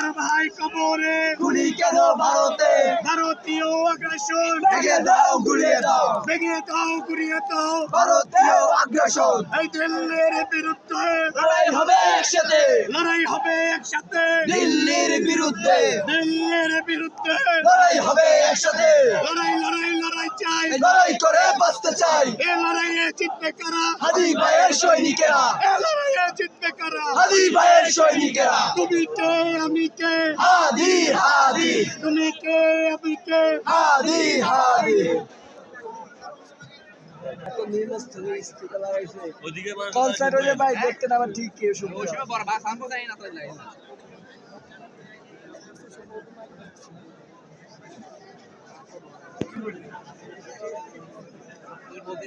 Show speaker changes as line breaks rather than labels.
আমার ভাই কবরে
গুলি কেন ভারতে
ভারতীয় আগ্রাসন
ভেঙে দাও গুলিয়ে দাও
ভেঙে দাও গুড়িয়ে দাও
ভারতীয় আগ্রাসন
এই দিল্লির বিরুদ্ধে
লড়াই হবে একসাথে
লড়াই হবে একসাথে
দিল্লির বিরুদ্ধে
দিল্লির বিরুদ্ধে
লড়াই হবে একসাথে
লড়াই লড়াই লড়াই চাই
লড়াই করে বাঁচতে চাই
এ লড়াইয়ে জিতবে কারা
হাদি ভাইয়ের সৈনিকেরা
এ লড়াইয়ে জিতবে কারা
হাদি ভাইয়ের সৈনিকেরা
তুমি কে আমি কে
হাদি হাদি
তুমি কে আমি কে
হাদি হাদি কনসার্ট হলে ভাই দেখতে না ঠিক কেউ শুনবে
বলতে